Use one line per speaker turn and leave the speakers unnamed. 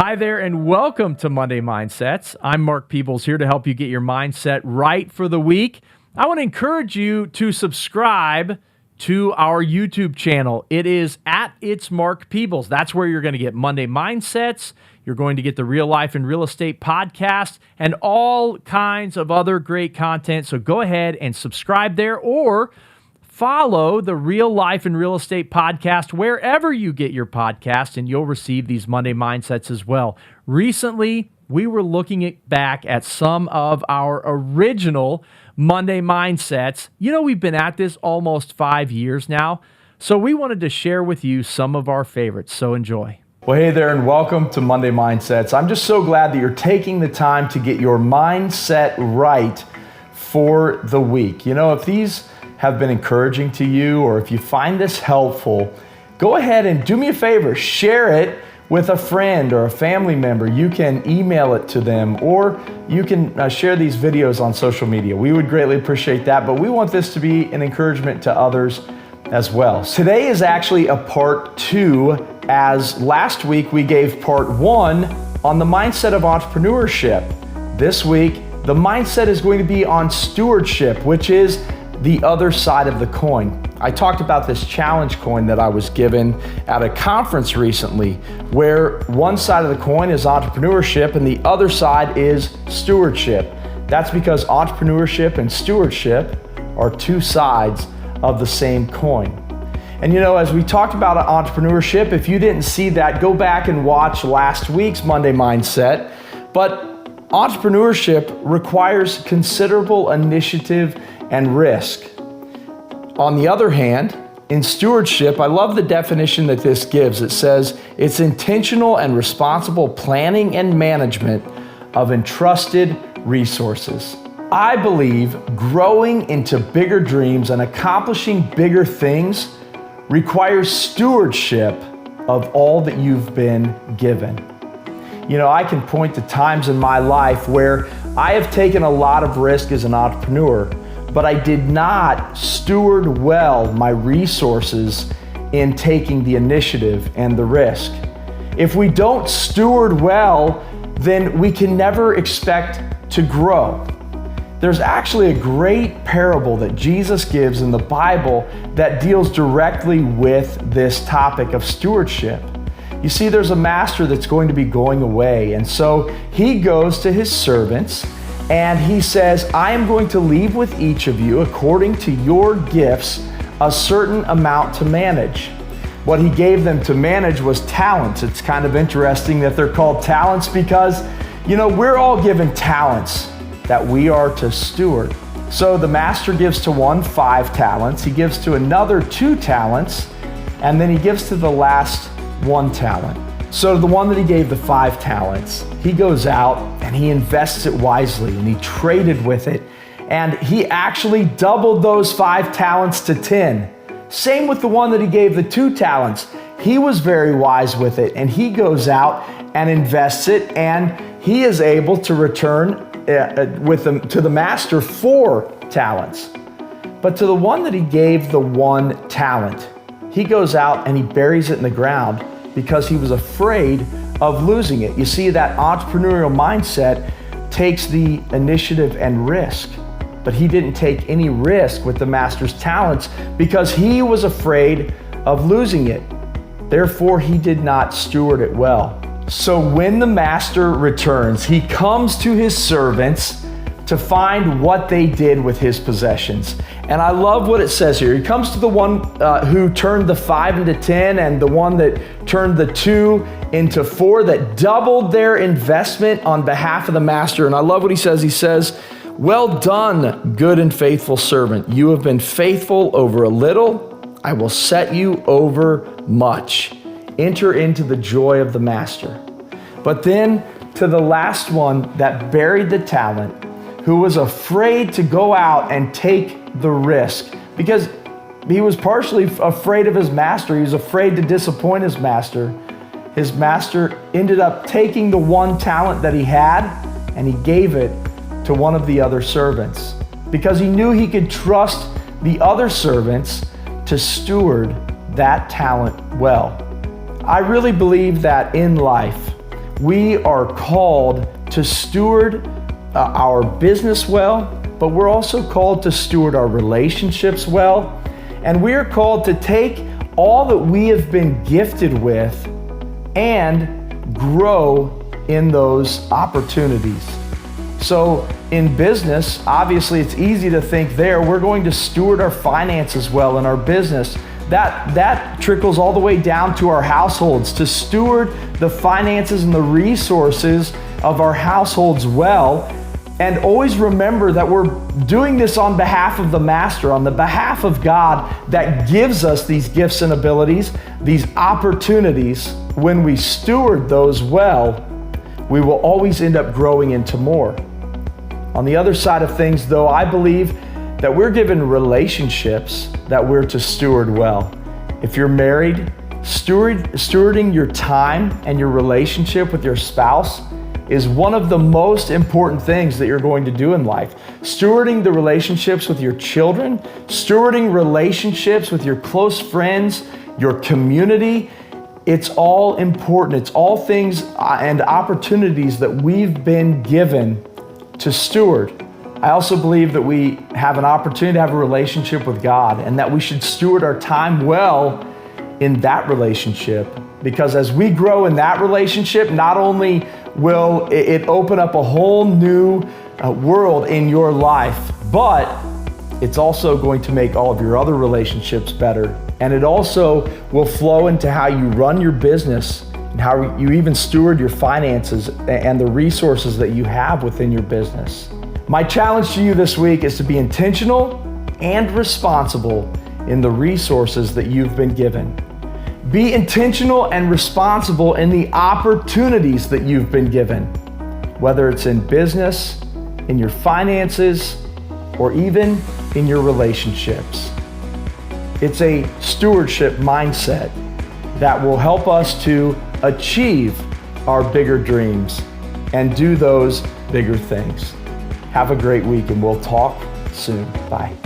Hi there, and welcome to Monday Mindsets. I'm Mark Peebles, here to help you get your mindset right for the week. I want to encourage you to subscribe to our YouTube channel. It is at It's Mark Peebles. That's where you're going to get Monday Mindsets. You're going to get the Real Life and Real Estate podcast and all kinds of other great content. So go ahead and subscribe there, or follow the Real Life and Real Estate podcast wherever you get your podcast, and you'll receive these Monday Mindsets as well. Recently, we were looking back at some of our original Monday Mindsets. You know, we've been at this almost 5 years now, so we wanted to share with you some of our favorites. So enjoy.
Well, hey there, and welcome to Monday Mindsets. I'm just so glad that you're taking the time to get your mindset right for the week. You know, if these have been encouraging to you, or if you find this helpful, go ahead and do me a favor, share it with a friend or a family member. You can email it to them, or you can share these videos on social media. We would greatly appreciate that, but we want this to be an encouragement to others as well. Today is actually a part 2, as last week we gave part 1 on the mindset of entrepreneurship. This week, the mindset is going to be on stewardship, which is the other side of the coin. I talked about this challenge coin that I was given at a conference recently, where one side of the coin is entrepreneurship and the other side is stewardship. That's because entrepreneurship and stewardship are two sides of the same coin. And you know, as we talked about entrepreneurship, if you didn't see that, go back and watch last week's Monday Mindset. But entrepreneurship requires considerable initiative and risk. On the other hand, in stewardship, I love the definition that this gives. It says it's intentional and responsible planning and management of entrusted resources. I believe growing into bigger dreams and accomplishing bigger things requires stewardship of all that you've been given. You know, I can point to times in my life where I have taken a lot of risk as an entrepreneur, but I did not steward well my resources in taking the initiative and the risk. If we don't steward well, then we can never expect to grow. There's actually a great parable that Jesus gives in the Bible that deals directly with this topic of stewardship. You see, there's a master that's going to be going away, and so he goes to his servants and he says, I am going to leave with each of you, according to your gifts, a certain amount to manage. What he gave them to manage was talents. It's kind of interesting that they're called talents because, you know, we're all given talents that we are to steward. So the master gives to one 5 talents, he gives to another 2 talents, and then he gives to the last 1 talent. So the one that he gave the 5 talents, he goes out and he invests it wisely and he traded with it, and he actually doubled those 5 talents to 10. Same with the one that he gave the 2 talents. He was very wise with it, and he goes out and invests it, and he is able to return to the master 4 talents. But to the one that he gave the 1 talent, he goes out and he buries it in the ground because he was afraid of losing it. You see, that entrepreneurial mindset takes the initiative and risk, but he didn't take any risk with the master's talents because he was afraid of losing it. Therefore, he did not steward it well. So when the master returns, he comes to his servants to find what they did with his possessions. And I love what it says here. He comes to the one who turned the 5 into 10, and the one that turned the 2 into 4, that doubled their investment on behalf of the master. And I love what he says. He says, well done, good and faithful servant. You have been faithful over a little. I will set you over much. Enter into the joy of the master. But then to the last one that buried the talent, who was afraid to go out and take the risk because he was partially afraid of his master. He was afraid to disappoint his master. His master ended up taking the 1 talent that he had and he gave it to one of the other servants because he knew he could trust the other servants to steward that talent well. I really believe that in life, we are called to steward our business well, but we're also called to steward our relationships well. And we are called to take all that we have been gifted with and grow in those opportunities. So in business, obviously it's easy to think there, we're going to steward our finances well in our business. That trickles all the way down to our households, to steward the finances and the resources of our households well. And always remember that we're doing this on behalf of the Master, on the behalf of God that gives us these gifts and abilities, these opportunities. When we steward those well, we will always end up growing into more. On the other side of things, though, I believe that we're given relationships that we're to steward well. If you're married, stewarding your time and your relationship with your spouse is one of the most important things that you're going to do in life. Stewarding the relationships with your children, stewarding relationships with your close friends, your community, it's all important. It's all things and opportunities that we've been given to steward. I also believe that we have an opportunity to have a relationship with God and that we should steward our time well in that relationship, because as we grow in that relationship, not only will it open up a whole new world in your life, but it's also going to make all of your other relationships better. And it also will flow into how you run your business and how you even steward your finances and the resources that you have within your business. My challenge to you this week is to be intentional and responsible in the resources that you've been given. Be intentional and responsible in the opportunities that you've been given, whether it's in business, in your finances, or even in your relationships. It's a stewardship mindset that will help us to achieve our bigger dreams and do those bigger things. Have a great week, and we'll talk soon. Bye.